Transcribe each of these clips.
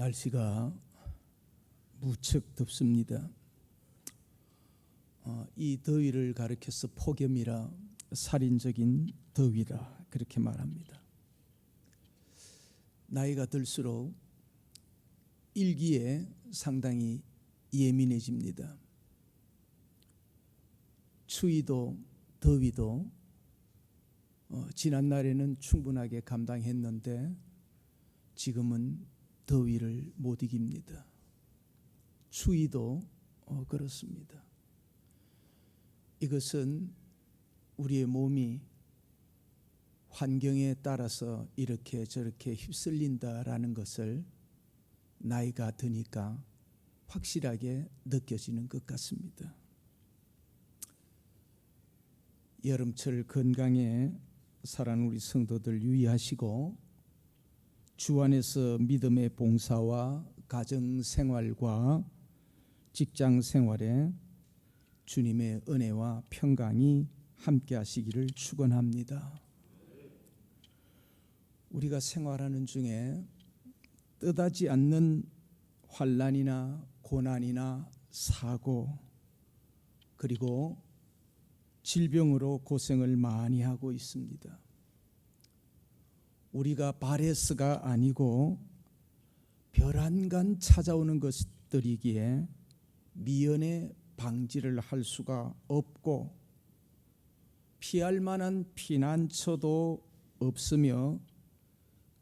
날씨가 무척 덥습니다. 이 더위를 가리켜서 폭염이라 살인적인 더위라 그렇게 말합니다. 나이가 들수록 일기에 상당히 예민해집니다. 추위도 더위도 지난 날에는 충분하게 감당했는데 지금은 더위를 못 이깁니다. 추위도 그렇습니다. 이것은 우리의 몸이 환경에 따라서 이렇게 저렇게 휩쓸린다라는 것을 나이가 드니까 확실하게 느껴지는 것 같습니다. 여름철 건강에 살아가는 우리 성도들 유의하시고 주 안에서 믿음의 봉사와 가정생활과 직장생활에 주님의 은혜와 평강이 함께 하시기를 축원합니다. 우리가 생활하는 중에 뜻하지 않는 환난이나 고난이나 사고 그리고 질병으로 고생을 많이 하고 있습니다. 우리가 바래서가 아니고 별안간 찾아오는 것들이기에 미연에 방지를 할 수가 없고 피할 만한 피난처도 없으며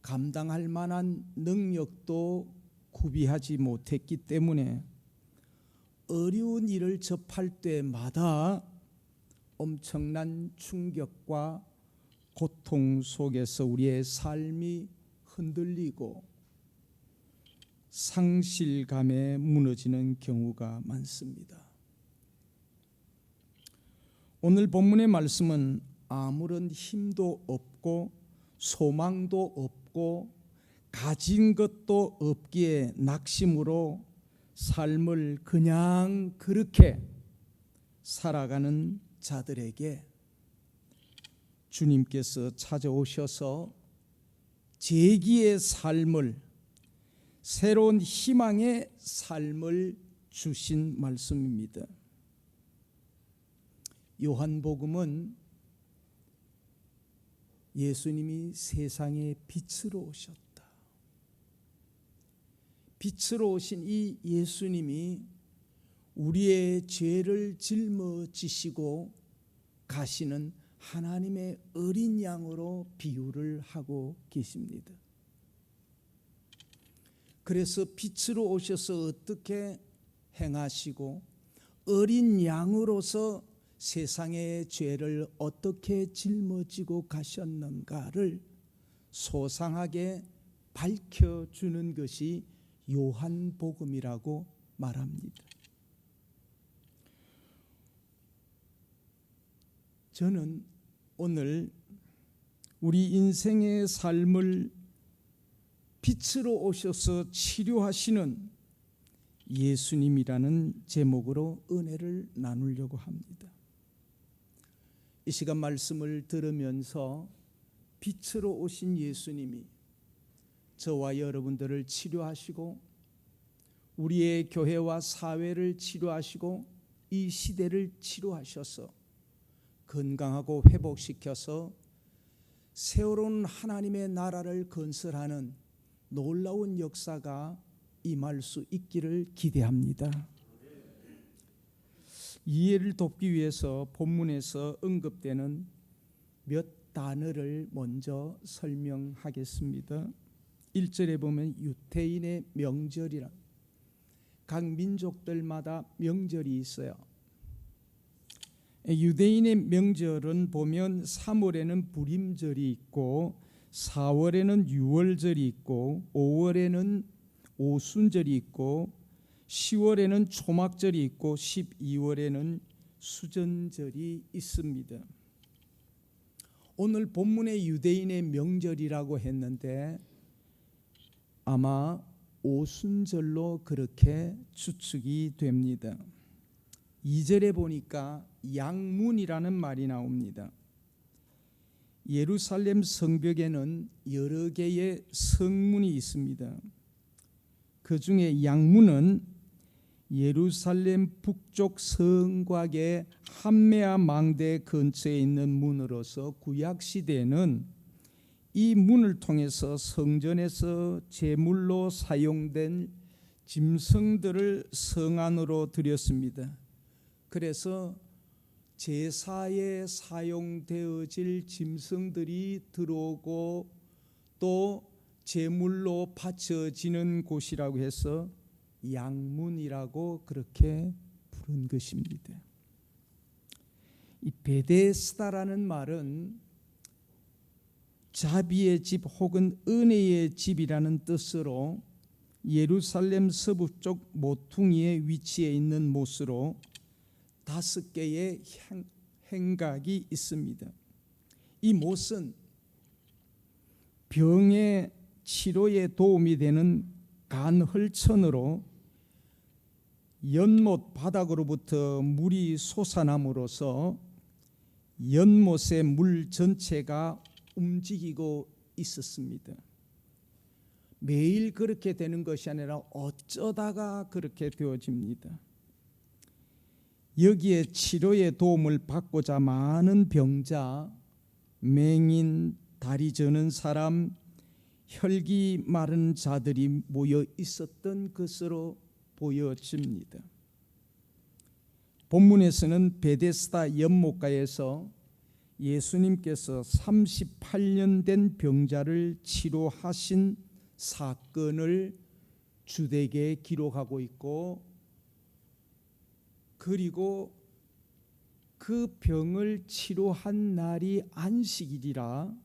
감당할 만한 능력도 구비하지 못했기 때문에 어려운 일을 접할 때마다 엄청난 충격과 고통 속에서 우리의 삶이 흔들리고 상실감에 무너지는 경우가 많습니다. 오늘 본문의 말씀은 아무런 힘도 없고 소망도 없고 가진 것도 없기에 낙심으로 삶을 그냥 그렇게 살아가는 자들에게 주님께서 찾아오셔서 재기의 삶을, 새로운 희망의 삶을 주신 말씀입니다. 요한복음은 예수님이 세상의 빛으로 오셨다. 빛으로 오신 이 예수님이 우리의 죄를 짊어지시고 가시는 하나님의 어린 양으로 비유를 하고 계십니다. 그래서 빛으로 오셔서 어떻게 행하시고 어린 양으로서 세상의 죄를 어떻게 짊어지고 가셨는가를 소상하게 밝혀주는 것이 요한복음이라고 말합니다. 저는 오늘 우리 인생의 삶을 빛으로 오셔서 치료하시는 예수님이라는 제목으로 은혜를 나누려고 합니다. 이 시간 말씀을 들으면서 빛으로 오신 예수님이 저와 여러분들을 치료하시고 우리의 교회와 사회를 치료하시고 이 시대를 치료하셔서 건강하고 회복시켜서 새로운 하나님의 나라를 건설하는 놀라운 역사가 임할 수 있기를 기대합니다. 이해를 돕기 위해서 본문에서 언급되는 몇 단어를 먼저 설명하겠습니다. 1절에 보면 유대인의 명절이라 각 민족들마다 명절이 있어요. 유대인의 명절은 보면 3월에는 부림절이 있고 4월에는 유월절이 있고 5월에는 오순절이 있고 10월에는 초막절이 있고 12월에는 수전절이 있습니다. 오늘 본문의 유대인의 명절이라고 했는데 아마 오순절로 그렇게 추측이 됩니다. 2절에 보니까 양문이라는 말이 나옵니다. 예루살렘 성벽에는 여러 개의 성문이 있습니다. 그 중에 양문은 예루살렘 북쪽 성곽의 함메아 망대 근처에 있는 문으로서 구약 시대에는 이 문을 통해서 성전에서 제물로 사용된 짐승들을 성 안으로 들였습니다. 그래서 제사에 사용되어질 짐승들이 들어오고 또 제물로 바쳐지는 곳이라고 해서 양문이라고 그렇게 부른 것입니다. 이 베데스다라는 말은 자비의 집 혹은 은혜의 집이라는 뜻으로 예루살렘 서북쪽 모퉁이에 위치해 있는 못으로 5개의 행각이 있습니다. 이 못은 병의 치료에 도움이 되는 간헐천으로 연못 바닥으로부터 물이 솟아남으로써 연못의 물 전체가 움직이고 있었습니다. 매일 그렇게 되는 것이 아니라 어쩌다가 그렇게 되어집니다. 여기에 치료에 도움을 받고자 많은 병자, 맹인, 다리 저는 사람, 혈기 마른 자들이 모여 있었던 것으로 보여집니다. 본문에서는 베데스다 연못가에서 예수님께서 38년 된 병자를 치료하신 사건을 주되게 기록하고 있고, 그리고 그 병을 치료한 날이 안식일이라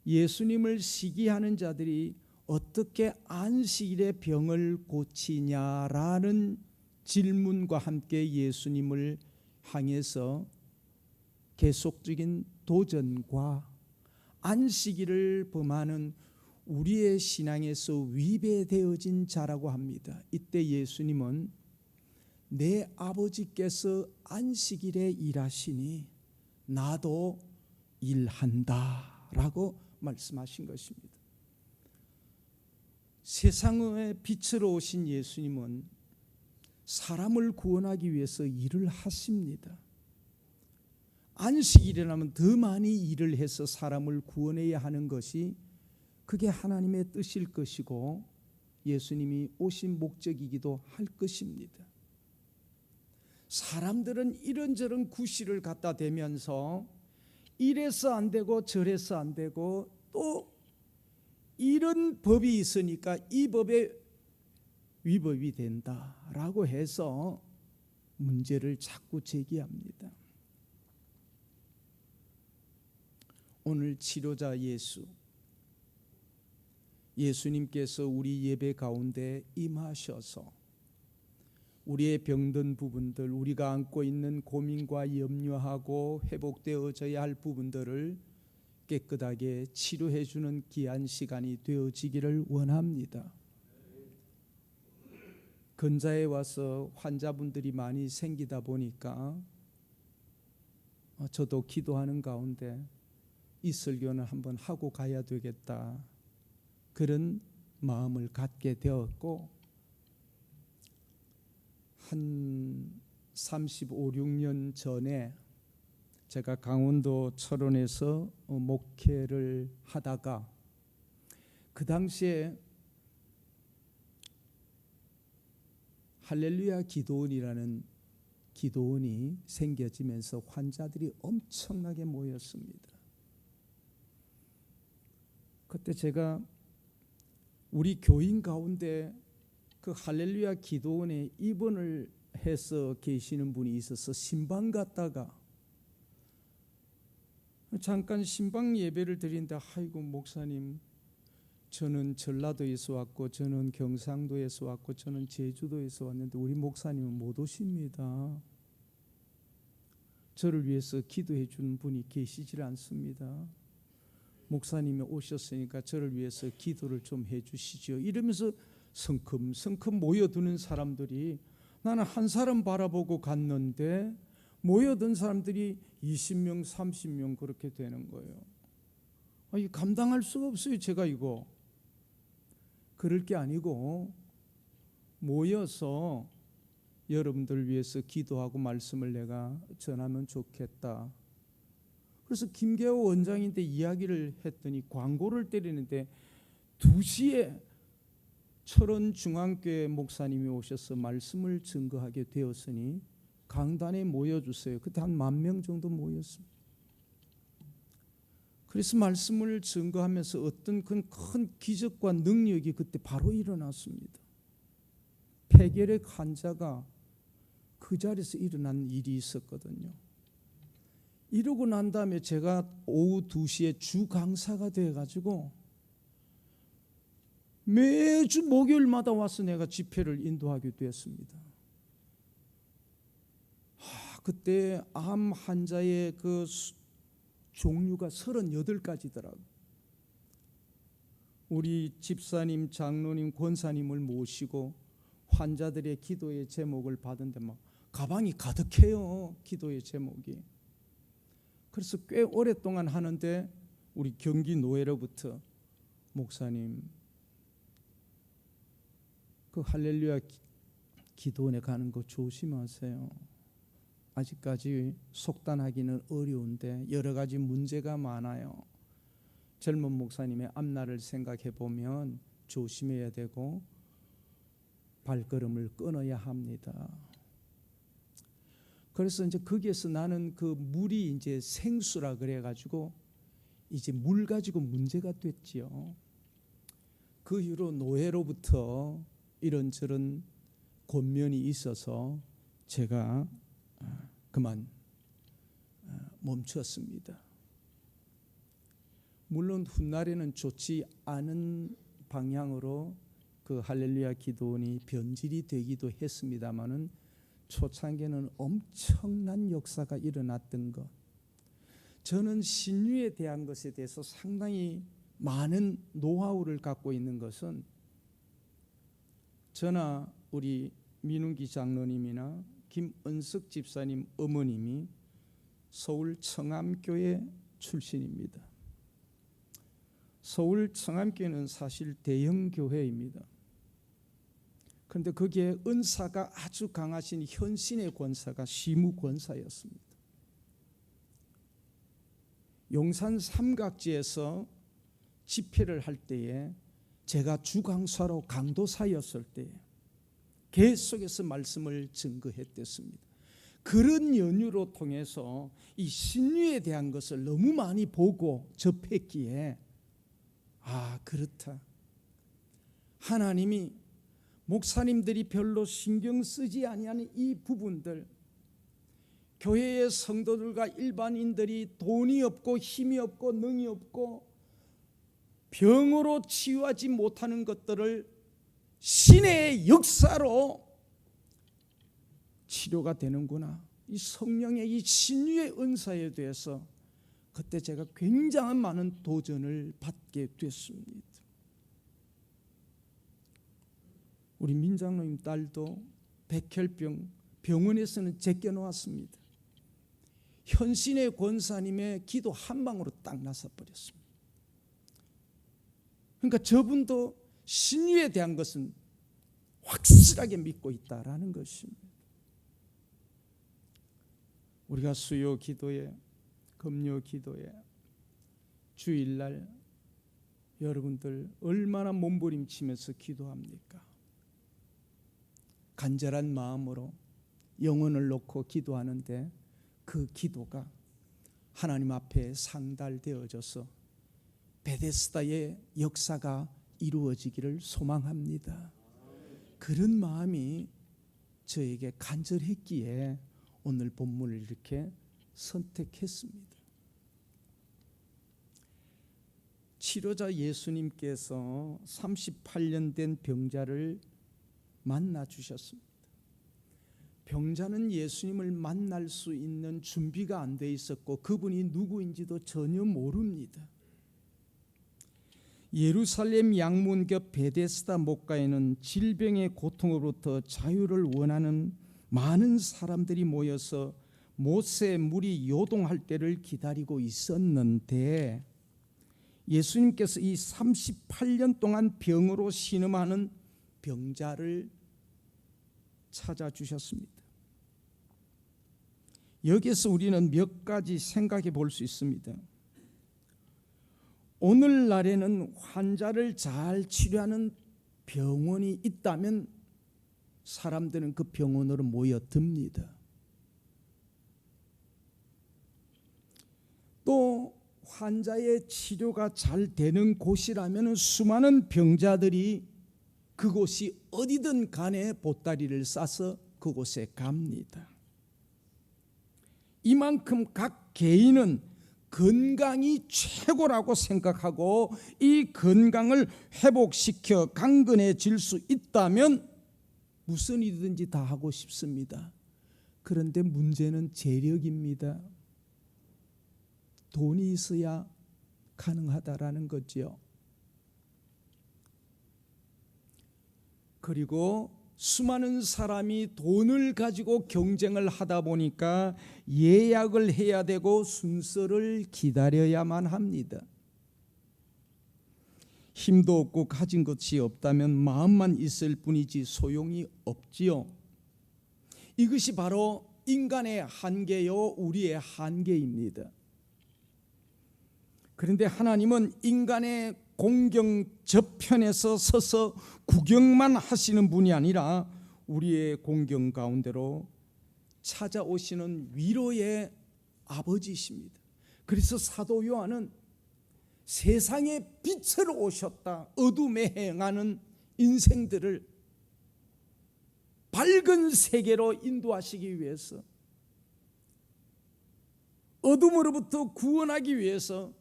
예수님을 시기하는 자들이 어떻게 안식일에 병을 고치냐라는 질문과 함께 예수님을 향해서 계속적인 도전과 안식일을 범하는 우리의 신앙에서 위배되어진 자라고 합니다. 이때 예수님은 내 아버지께서 안식일에 일하시니 나도 일한다 라고 말씀하신 것입니다. 세상의 빛으로 오신 예수님은 사람을 구원하기 위해서 일을 하십니다. 안식일이라면 더 많이 일을 해서 사람을 구원해야 하는 것이 그게 하나님의 뜻일 것이고 예수님이 오신 목적이기도 할 것입니다. 사람들은 이런저런 구실을 갖다 대면서 이래서 안 되고 저래서 안 되고 또 이런 법이 있으니까 이 법에 위법이 된다라고 해서 문제를 자꾸 제기합니다. 오늘 치료자 예수님께서 우리 예배 가운데 임하셔서 우리의 병든 부분들, 우리가 안고 있는 고민과 염려하고 회복되어져야 할 부분들을 깨끗하게 치료해 주는 귀한 시간이 되어지기를 원합니다. 근자에 와서 환자분들이 많이 생기다 보니까 저도 기도하는 가운데 이 설교는 한번 하고 가야 되겠다, 그런 마음을 갖게 되었고, 한 35, 6년 전에 제가 강원도 철원에서 목회를 하다가 그 당시에 할렐루야 기도원이라는 기도원이 생겨지면서 환자들이 엄청나게 모였습니다. 그때 제가 우리 교인 가운데 그 할렐루야 기도원에 입원을 해서 계시는 분이 있어서 신방 갔다가 잠깐 신방 예배를 드린다. 아이고 목사님, 저는 전라도에서 왔고 저는 경상도에서 왔고 저는 제주도에서 왔는데 우리 목사님은 못 오십니다. 저를 위해서 기도해 주는 분이 계시질 않습니다. 목사님이 오셨으니까 저를 위해서 기도를 좀 해 주시죠. 이러면서 성큼성큼 모여드는 사람들이, 나는 한 사람 바라보고 갔는데 모여든 사람들이 20명 30명 그렇게 되는 거예요. 감당할 수가 없어요. 제가 이거 그럴 게 아니고 모여서 여러분들 위해서 기도하고 말씀을 내가 전하면 좋겠다. 그래서 김계호 원장인데 이야기를 했더니 광고를 때리는데 2시에 철원중앙교회 목사님이 오셔서 말씀을 증거하게 되었으니 강단에 모여주세요. 그때 한 10,000명 정도 모였습니다. 그래서 말씀을 증거하면서 어떤 큰 기적과 능력이 그때 바로 일어났습니다. 폐결핵 환자가 그 자리에서 일어난 일이 있었거든요. 이러고 난 다음에 제가 오후 2시에 주 강사가 돼가지고 매주 목요일마다 와서 내가 집회를 인도하게 되었습니다. 그때 암 환자의 그 종류가 38가지더라고요. 우리 집사님, 장로님, 권사님을 모시고 환자들의 기도의 제목을 받은데 막 가방이 가득해요. 기도의 제목이. 그래서 꽤 오랫동안 하는데 우리 경기 노회로부터 목사님 그 할렐루야 기도원에 가는 거 조심하세요. 아직까지 속단하기는 어려운데 여러 가지 문제가 많아요. 젊은 목사님의 앞날을 생각해 보면 조심해야 되고 발걸음을 끊어야 합니다. 그래서 이제 거기에서 나는 그 물이 이제 생수라 그래가지고 이제 물 가지고 문제가 됐지요. 그 이후로 노회로부터 이런저런 권면이 있어서 제가 그만 멈췄습니다. 물론 훗날에는 좋지 않은 방향으로 그 할렐루야 기도원이 변질이 되기도 했습니다마는 초창기에는 엄청난 역사가 일어났던 것. 저는 신유에 대한 것에 대해서 상당히 많은 노하우를 갖고 있는 것은 저나 우리 민웅기 장로님이나 김은석 집사님 어머님이 서울 청암교회 출신입니다. 서울 청암교회는 사실 대형 교회입니다. 그런데 거기에 은사가 아주 강하신 현신의 권사가 시무 권사였습니다. 용산 삼각지에서 집회를 할 때에 제가 주강사로 강도사였을 때 계속해서 말씀을 증거했댔습니다. 그런 연유로 통해서 이 신유에 대한 것을 너무 많이 보고 접했기에 그렇다. 하나님이 목사님들이 별로 신경 쓰지 아니하는 이 부분들, 교회의 성도들과 일반인들이 돈이 없고 힘이 없고 능이 없고 병으로 치유하지 못하는 것들을 신의 역사로 치료가 되는구나. 이 성령의 이 신유의 은사에 대해서 그때 제가 굉장한 많은 도전을 받게 됐습니다. 우리 민장로님 딸도 백혈병 병원에서는 제껴놓았습니다. 현신의 권사님의 기도 한 방으로 딱 나서 버렸습니다. 그러니까 저분도 신유에 대한 것은 확실하게 믿고 있다라는 것입니다. 우리가 수요 기도에, 금요 기도에, 주일날 여러분들 얼마나 몸부림치면서 기도합니까? 간절한 마음으로 영혼을 놓고 기도하는데 그 기도가 하나님 앞에 상달되어져서 베데스다의 역사가 이루어지기를 소망합니다. 그런 마음이 저에게 간절했기에 오늘 본문을 이렇게 선택했습니다. 치료자 예수님께서 38년 된 병자를 만나 주셨습니다. 병자는 예수님을 만날 수 있는 준비가 안 돼 있었고 그분이 누구인지도 전혀 모릅니다. 예루살렘 양문 곁 베데스다 목가에는 질병의 고통으로부터 자유를 원하는 많은 사람들이 모여서 모세 물이 요동할 때를 기다리고 있었는데 예수님께서 이 38년 동안 병으로 신음하는 병자를 찾아주셨습니다. 여기에서 우리는 몇 가지 생각해 볼 수 있습니다. 오늘날에는 환자를 잘 치료하는 병원이 있다면 사람들은 그 병원으로 모여듭니다. 또 환자의 치료가 잘 되는 곳이라면 수많은 병자들이 그곳이 어디든 간에 보따리를 싸서 그곳에 갑니다. 이만큼 각 개인은 건강이 최고라고 생각하고 이 건강을 회복시켜 강건해질 수 있다면 무슨 일이든지 다 하고 싶습니다. 그런데 문제는 재력입니다. 돈이 있어야 가능하다라는 거지요. 그리고 수많은 사람이 돈을 가지고 경쟁을 하다 보니까 예약을 해야 되고 순서를 기다려야만 합니다. 힘도 없고 가진 것이 없다면 마음만 있을 뿐이지 소용이 없지요. 이것이 바로 인간의 한계요, 우리의 한계입니다. 그런데 하나님은 인간의 공경 저편에서 서서 구경만 하시는 분이 아니라 우리의 공경 가운데로 찾아오시는 위로의 아버지이십니다. 그래서 사도 요한은 세상의 빛으로 오셨다, 어둠에 행하는 인생들을 밝은 세계로 인도하시기 위해서, 어둠으로부터 구원하기 위해서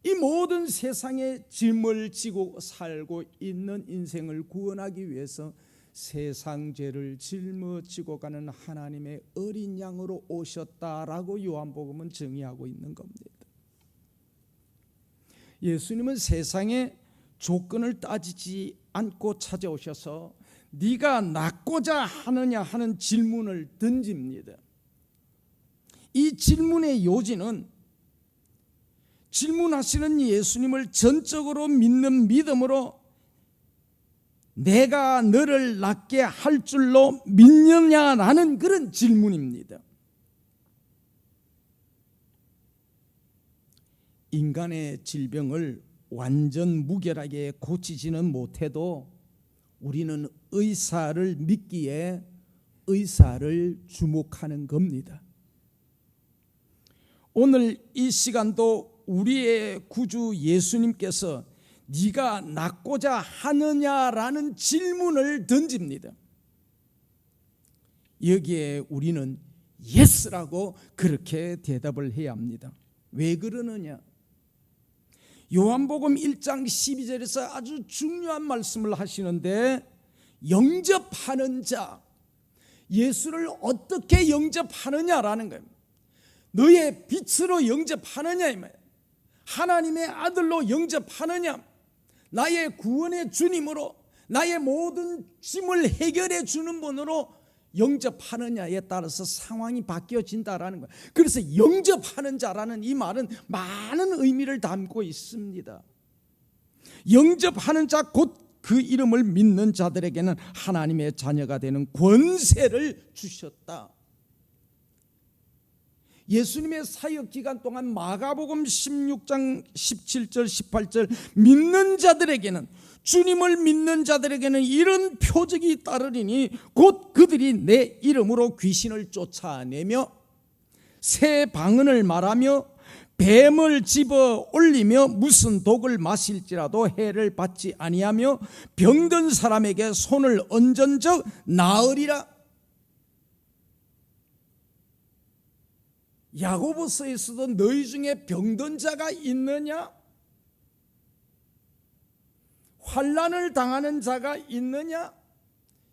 이 모든 세상의 짐을 지고 살고 있는 인생을 구원하기 위해서 세상 죄를 짊어지고 가는 하나님의 어린 양으로 오셨다라고 요한복음은 정의하고 있는 겁니다. 예수님은 세상의 조건을 따지지 않고 찾아오셔서 네가 낫고자 하느냐 하는 질문을 던집니다. 이 질문의 요지는 질문하시는 예수님을 전적으로 믿는 믿음으로 내가 너를 낫게 할 줄로 믿느냐라는 그런 질문입니다. 인간의 질병을 완전 무결하게 고치지는 못해도 우리는 의사를 믿기에 의사를 주목하는 겁니다. 오늘 이 시간도 우리의 구주 예수님께서 네가 낫고자 하느냐라는 질문을 던집니다. 여기에 우리는 예스라고 그렇게 대답을 해야 합니다. 왜 그러느냐? 요한복음 1장 12절에서 아주 중요한 말씀을 하시는데, 영접하는 자, 예수를 어떻게 영접하느냐라는 거예요. 너의 빛으로 영접하느냐, 이 말이에요. 하나님의 아들로 영접하느냐, 나의 구원의 주님으로 나의 모든 짐을 해결해 주는 분으로 영접하느냐에 따라서 상황이 바뀌어진다라는 거예요. 그래서 영접하는 자라는 이 말은 많은 의미를 담고 있습니다. 영접하는 자, 곧 그 이름을 믿는 자들에게는 하나님의 자녀가 되는 권세를 주셨다. 예수님의 사역 기간 동안 마가복음 16장 17절 18절 믿는 자들에게는, 주님을 믿는 자들에게는 이런 표적이 따르리니 곧 그들이 내 이름으로 귀신을 쫓아내며 새 방언을 말하며 뱀을 집어 올리며 무슨 독을 마실지라도 해를 받지 아니하며 병든 사람에게 손을 얹은즉 나으리라. 야고보서에서도 너희 중에 병든 자가 있느냐? 환난을 당하는 자가 있느냐?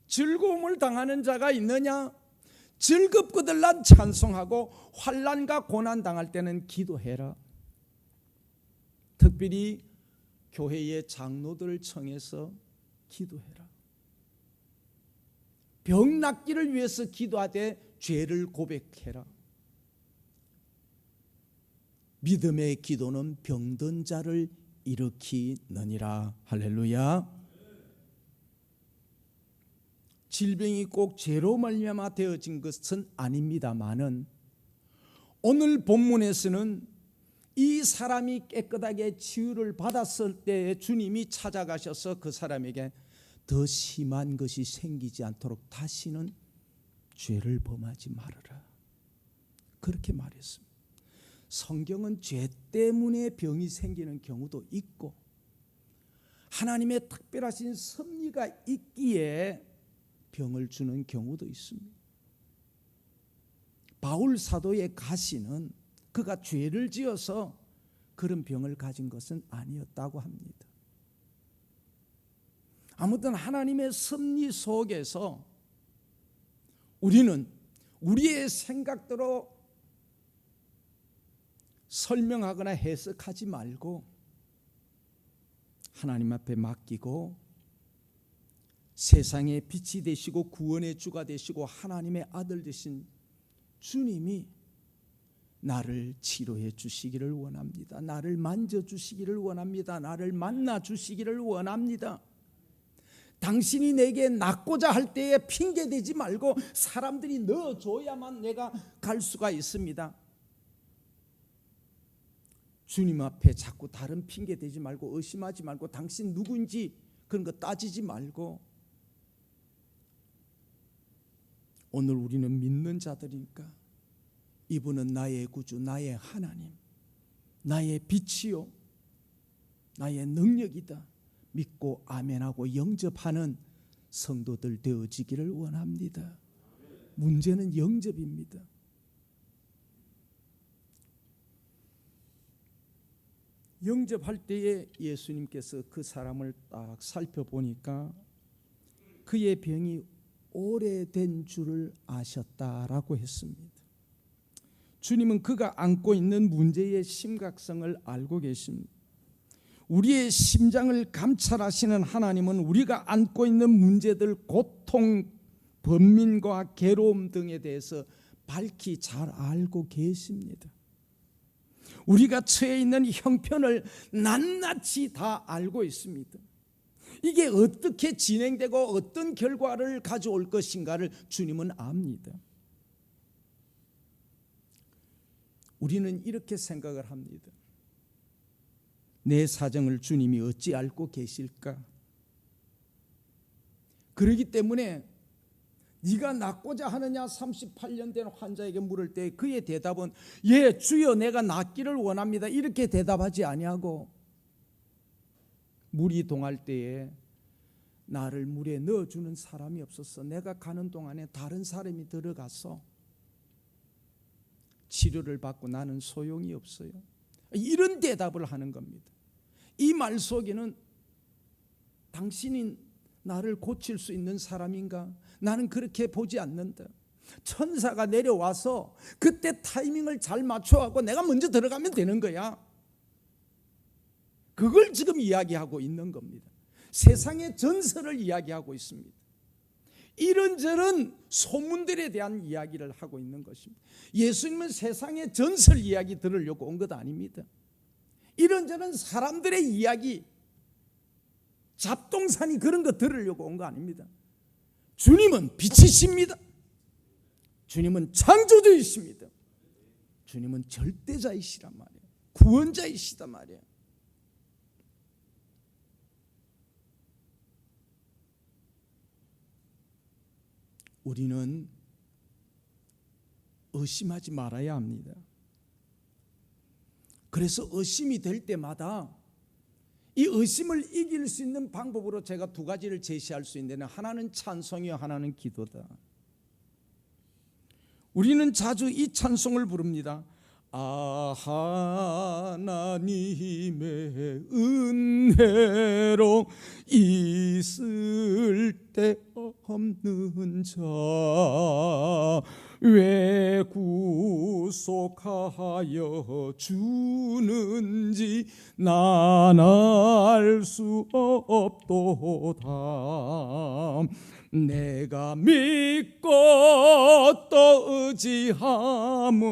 즐거움을 당하는 자가 있느냐? 즐겁거들 난 찬송하고 환난과 고난 당할 때는 기도해라. 특별히 교회의 장로들을 청해서 기도해라. 병 낫기를 위해서 기도하되 죄를 고백해라. 믿음의 기도는 병든 자를 일으키느니라. 할렐루야. 질병이 꼭 죄로 말미암아 되어진 것은 아닙니다마는 오늘 본문에서는 이 사람이 깨끗하게 치유를 받았을 때 주님이 찾아가셔서 그 사람에게 더 심한 것이 생기지 않도록 다시는 죄를 범하지 말아라, 그렇게 말했습니다. 성경은 죄 때문에 병이 생기는 경우도 있고 하나님의 특별하신 섭리가 있기에 병을 주는 경우도 있습니다. 바울 사도의 가시는 그가 죄를 지어서 그런 병을 가진 것은 아니었다고 합니다. 아무튼 하나님의 섭리 속에서 우리는 우리의 생각대로 설명하거나 해석하지 말고 하나님 앞에 맡기고 세상의 빛이 되시고 구원의 주가 되시고 하나님의 아들 되신 주님이 나를 치료해 주시기를 원합니다. 나를 만져주시기를 원합니다. 나를 만나 주시기를 원합니다. 당신이 내게 낫고자 할 때에 핑계대지 말고 사람들이 넣어줘야만 내가 갈 수가 있습니다. 주님 앞에 자꾸 다른 핑계대지 말고 의심하지 말고 당신 누구인지 그런 거 따지지 말고 오늘 우리는 믿는 자들이니까 이분은 나의 구주, 나의 하나님, 나의 빛이요, 나의 능력이다 믿고 아멘하고 영접하는 성도들 되어지기를 원합니다. 문제는 영접입니다. 영접할 때에 예수님께서 그 사람을 딱 살펴보니까 그의 병이 오래된 줄을 아셨다라고 했습니다. 주님은 그가 안고 있는 문제의 심각성을 알고 계십니다. 우리의 심장을 감찰하시는 하나님은 우리가 안고 있는 문제들, 고통, 번민과 괴로움 등에 대해서 밝히 잘 알고 계십니다. 우리가 처해 있는 형편을 낱낱이 다 알고 있습니다. 이게 어떻게 진행되고 어떤 결과를 가져올 것인가를 주님은 압니다. 우리는 이렇게 생각을 합니다. 내 사정을 주님이 어찌 알고 계실까? 그렇기 때문에 네가 낫고자 하느냐 38년 된 환자에게 물을 때 그의 대답은 예 주여 내가 낫기를 원합니다 이렇게 대답하지 아니하고 물이 동할 때에 나를 물에 넣어주는 사람이 없어서 내가 가는 동안에 다른 사람이 들어가서 치료를 받고 나는 소용이 없어요. 이런 대답을 하는 겁니다. 이 말 속에는 당신이 나를 고칠 수 있는 사람인가? 나는 그렇게 보지 않는다. 천사가 내려와서 그때 타이밍을 잘 맞춰갖고 내가 먼저 들어가면 되는 거야. 그걸 지금 이야기하고 있는 겁니다. 세상의 전설을 이야기하고 있습니다. 이런저런 소문들에 대한 이야기를 하고 있는 것입니다. 예수님은 세상의 전설 이야기 들으려고 온 것 아닙니다. 이런저런 사람들의 이야기, 잡동사니 그런 거 들으려고 온 거 아닙니다. 주님은 빛이십니다. 주님은 창조주이십니다. 주님은 절대자이시란 말이에요. 구원자이시단 말이에요. 우리는 의심하지 말아야 합니다. 그래서 의심이 될 때마다 이 의심을 이길 수 있는 방법으로 제가 두 가지를 제시할 수 있는데 하나는 찬송이요 하나는 기도다. 우리는 자주 이 찬송을 부릅니다. 아 하나님의 은혜로 있을 때 없는 자 왜 구속하여 주는지 난 알 수 없도다. 내가 믿고 또 의지함은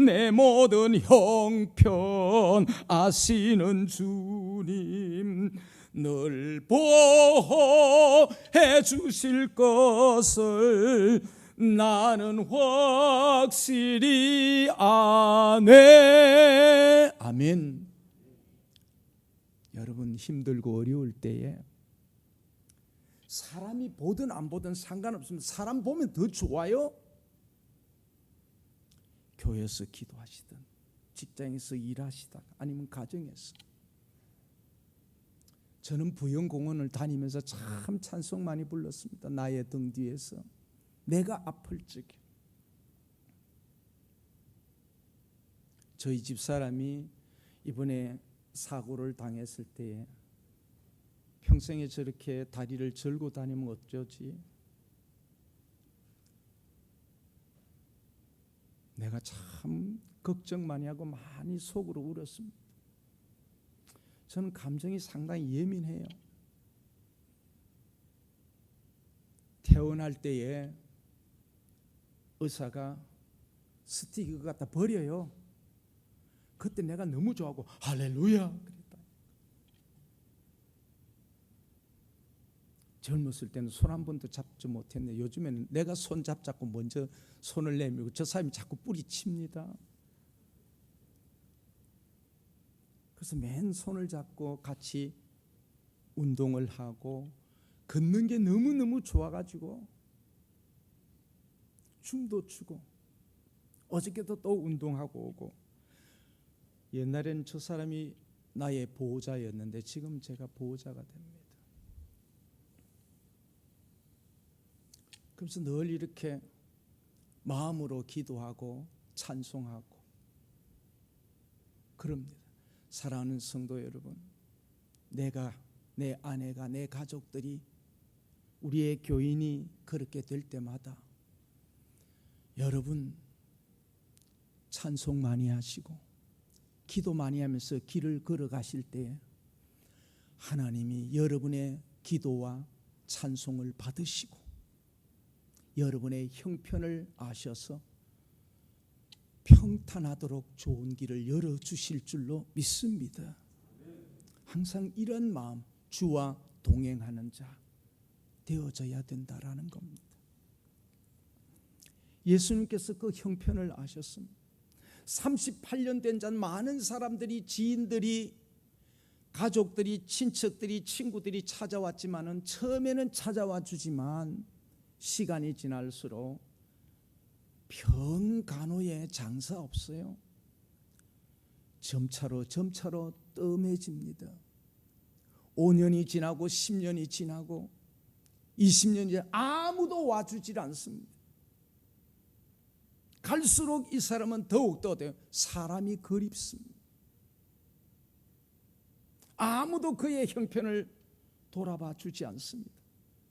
내 모든 형편 아시는 주님 늘 보호해 주실 것을 나는 확실히 아네. 아멘. 여러분 힘들고 어려울 때에 사람이 보든 안 보든 상관없습니다. 사람 보면 더 좋아요. 교회에서 기도하시든 직장에서 일하시다가 아니면 가정에서. 저는 부영공원을 다니면서 참 찬송 많이 불렀습니다. 나의 등 뒤에서 내가 아플 적에. 저희 집사람이 이번에 사고를 당했을 때에 평생에 저렇게 다리를 절고 다니면 어쩌지? 내가 참 걱정 많이 하고 많이 속으로 울었습니다. 저는 감정이 상당히 예민해요. 퇴원할 때에 의사가 스티커 갖다 버려요. 그때 내가 너무 좋아하고 할렐루야 그랬다. 젊었을 때는 손 한 번도 잡지 못했는데 요즘에는 내가 손 잡자고 먼저 손을 내밀고 저 사람이 자꾸 뿌리칩니다. 그래서 맨 손을 잡고 같이 운동을 하고 걷는 게 너무너무 좋아가지고 춤도 추고 어저께도 또 운동하고 오고. 옛날에는 저 사람이 나의 보호자였는데 지금 제가 보호자가 됩니다. 그래서 늘 이렇게 마음으로 기도하고 찬송하고 그럽니다. 사랑하는 성도 여러분, 내가, 내 아내가, 내 가족들이, 우리의 교인이 그렇게 될 때마다 여러분 찬송 많이 하시고 기도 많이 하면서 길을 걸어가실 때 하나님이 여러분의 기도와 찬송을 받으시고 여러분의 형편을 아셔서 평탄하도록 좋은 길을 열어주실 줄로 믿습니다. 항상 이런 마음, 주와 동행하는 자 되어져야 된다라는 겁니다. 예수님께서 그 형편을 아셨습니다. 38년 된 자 많은 사람들이, 지인들이, 가족들이, 친척들이, 친구들이 찾아왔지만은 처음에는 찾아와 주지만 시간이 지날수록 병간호에 장사 없어요. 점차로 뜸해집니다. 5년이 지나고 10년이 지나고 20년이 지나고 아무도 와주질 않습니다. 갈수록 이 사람은 더욱더 사람이 그립습니다. 아무도 그의 형편을 돌아봐 주지 않습니다.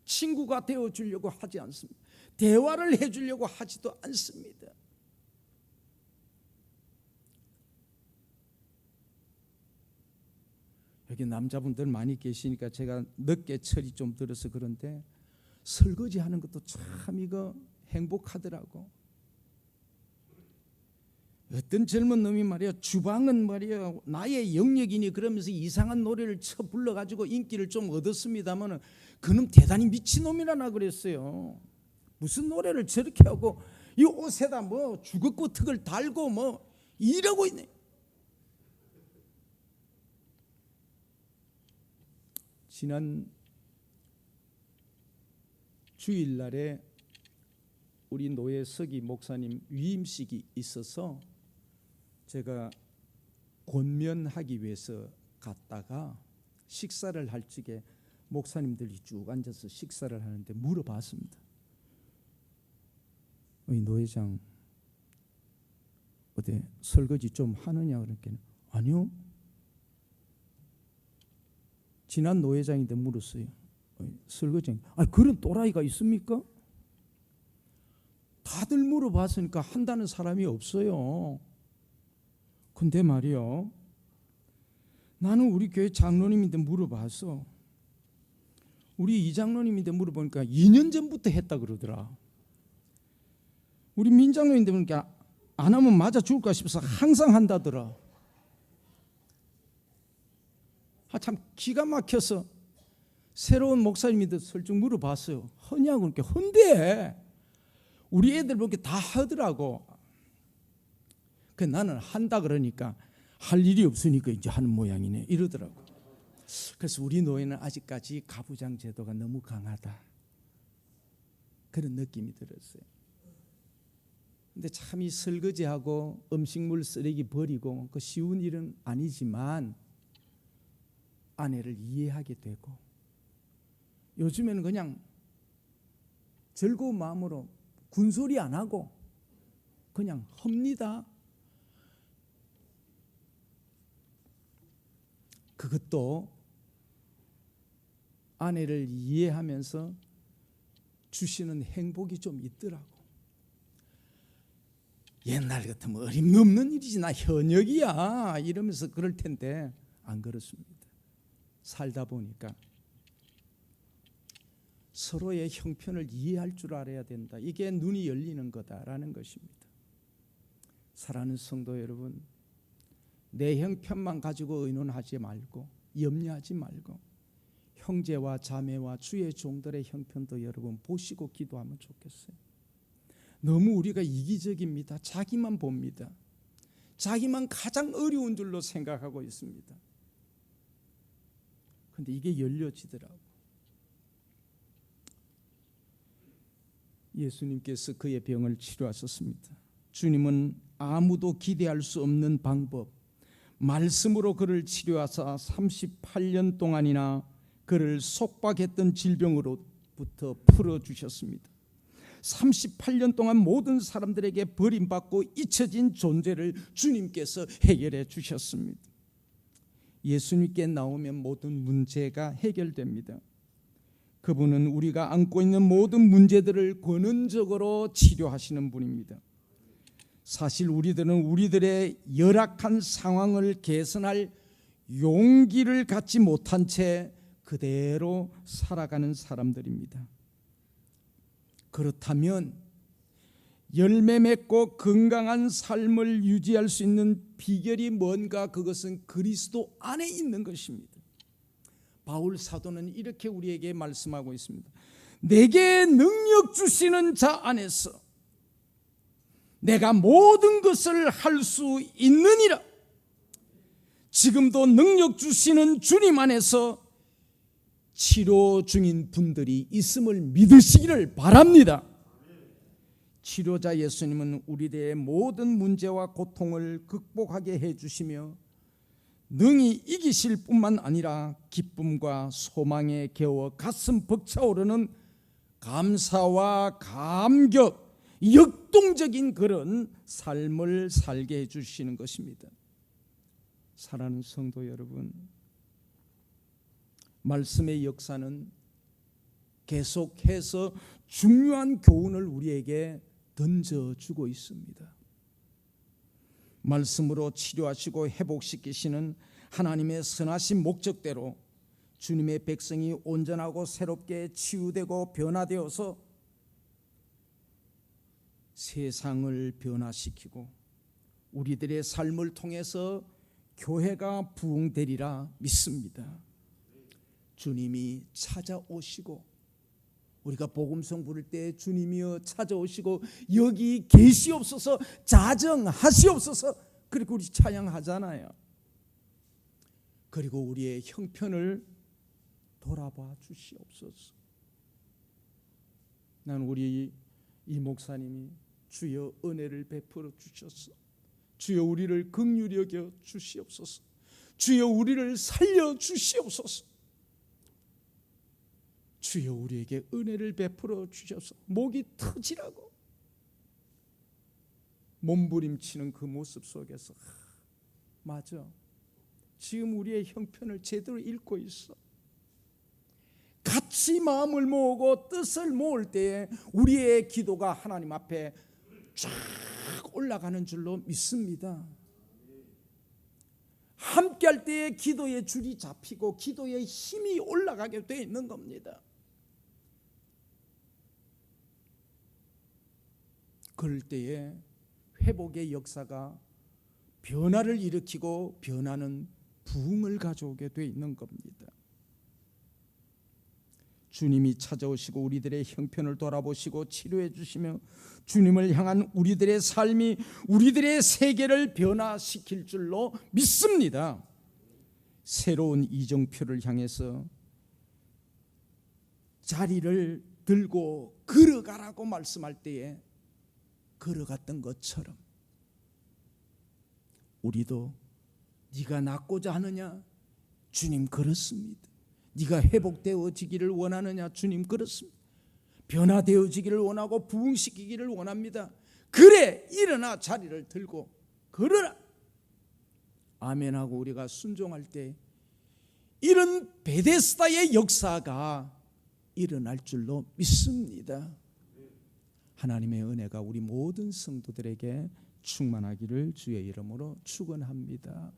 친구가 되어주려고 하지 않습니다. 대화를 해주려고 하지도 않습니다. 여기 남자분들 많이 계시니까 제가 늦게 철이 좀 들어서 그런데 설거지 하는 것도 참 이거 행복하더라고. 어떤 젊은 놈이 말이야, 주방은 말이야 나의 영역이니 그러면서 이상한 노래를 쳐 불러가지고 인기를 좀 얻었습니다만 그놈 대단히 미친놈이라나 그랬어요. 무슨 노래를 저렇게 하고 이 옷에다 뭐 주걱구 턱을 달고 뭐 이러고 있네. 지난 주일날에 우리 노예 서기 목사님 위임식이 있어서 제가 권면하기 위해서 갔다가 식사를 할 적에 목사님들이 쭉 앉아서 식사를 하는데 물어봤습니다. 이 노회장 어디 설거지 좀 하느냐 그러니까 아니요. 지난 노회장인데 물었어요. 설거지. 그런 또라이가 있습니까? 다들 물어봤으니까 한다는 사람이 없어요. 근데 말이요, 나는 우리 교회 장로님인데 물어봤어. 우리 이장로님인데 물어보니까 2년 전부터 했다 그러더라. 우리 민장로인데 보니까 안 하면 맞아 죽을까 싶어서 항상 한다더라. 참 기가 막혀서 새로운 목사님인데 설정 물어봤어요. 허냐고. 그러니까 헌데 우리 애들 보니까 다 하더라고. 그 나는 한다 그러니까 할 일이 없으니까 이제 하는 모양이네 이러더라고. 그래서 우리 노예는 아직까지 가부장 제도가 너무 강하다, 그런 느낌이 들었어요. 근데 참 이 설거지하고 음식물 쓰레기 버리고 그 쉬운 일은 아니지만 아내를 이해하게 되고, 요즘에는 그냥 즐거운 마음으로 군소리 안 하고 그냥 합니다. 그것도 아내를 이해하면서 주시는 행복이 좀 있더라고. 옛날 같으면 어림없는 일이지, 나 현역이야 이러면서 그럴 텐데 안 그렇습니다. 살다 보니까 서로의 형편을 이해할 줄 알아야 된다. 이게 눈이 열리는 거다라는 것입니다. 사랑하는 성도 여러분, 내 형편만 가지고 의논하지 말고 염려하지 말고 형제와 자매와 주의 종들의 형편도 여러분 보시고 기도하면 좋겠어요. 너무 우리가 이기적입니다. 자기만 봅니다. 자기만 가장 어려운 줄로 생각하고 있습니다. 그런데 이게 열려지더라고. 예수님께서 그의 병을 치료하셨습니다. 주님은 아무도 기대할 수 없는 방법, 말씀으로 그를 치료하사 38년 동안이나 그를 속박했던 질병으로부터 풀어주셨습니다. 38년 동안 모든 사람들에게 버림받고 잊혀진 존재를 주님께서 해결해 주셨습니다. 예수님께 나오면 모든 문제가 해결됩니다. 그분은 우리가 안고 있는 모든 문제들을 권능적으로 치료하시는 분입니다. 사실 우리들은 우리들의 열악한 상황을 개선할 용기를 갖지 못한 채 그대로 살아가는 사람들입니다. 그렇다면 열매 맺고 건강한 삶을 유지할 수 있는 비결이 뭔가? 그것은 그리스도 안에 있는 것입니다. 바울 사도는 이렇게 우리에게 말씀하고 있습니다. 내게 능력 주시는 자 안에서 내가 모든 것을 할 수 있느니라. 지금도 능력 주시는 주님 안에서 치료 중인 분들이 있음을 믿으시기를 바랍니다. 치료자 예수님은 우리들의 모든 문제와 고통을 극복하게 해주시며 능히 이기실 뿐만 아니라 기쁨과 소망에 겨워 가슴 벅차오르는 감사와 감격, 역동적인 그런 삶을 살게 해주시는 것입니다. 사랑하는 성도 여러분, 말씀의 역사는 계속해서 중요한 교훈을 우리에게 던져주고 있습니다. 말씀으로 치료하시고 회복시키시는 하나님의 선하신 목적대로 주님의 백성이 온전하고 새롭게 치유되고 변화되어서 세상을 변화시키고 우리들의 삶을 통해서 교회가 부흥되리라 믿습니다. 주님이 찾아오시고 우리가 복음성 부를 때 주님이여 찾아오시고 여기 계시옵소서, 자정하시옵소서, 그리고 우리 찬양하잖아요. 그리고 우리의 형편을 돌아봐 주시옵소서. 나는 우리 이 목사님이 주여 은혜를 베풀어 주셔서 주여 우리를 긍휼히 여겨 주시옵소서, 주여 우리를 살려 주시옵소서, 주여 우리에게 은혜를 베풀어 주셔서 목이 터지라고 몸부림치는 그 모습 속에서 맞아, 지금 우리의 형편을 제대로 읽고 있어. 같이 마음을 모으고 뜻을 모을 때에 우리의 기도가 하나님 앞에 쫙 올라가는 줄로 믿습니다. 함께 할 때에 기도의 줄이 잡히고 기도의 힘이 올라가게 되어 있는 겁니다. 그럴 때에 회복의 역사가 변화를 일으키고 변화는 부흥을 가져오게 되어 있는 겁니다. 주님이 찾아오시고 우리들의 형편을 돌아보시고 치료해 주시며 주님을 향한 우리들의 삶이 우리들의 세계를 변화시킬 줄로 믿습니다. 새로운 이정표를 향해서 자리를 들고 걸어가라고 말씀할 때에 걸어갔던 것처럼 우리도 네가 낫고자 하느냐? 주님 그렇습니다. 네가 회복되어지기를 원하느냐? 주님 그렇습니다. 변화되어지기를 원하고 부흥시키기를 원합니다. 그래 일어나 자리를 들고 걸어라. 아멘하고 우리가 순종할 때 이런 베데스다의 역사가 일어날 줄로 믿습니다. 하나님의 은혜가 우리 모든 성도들에게 충만하기를 주의 이름으로 축원합니다.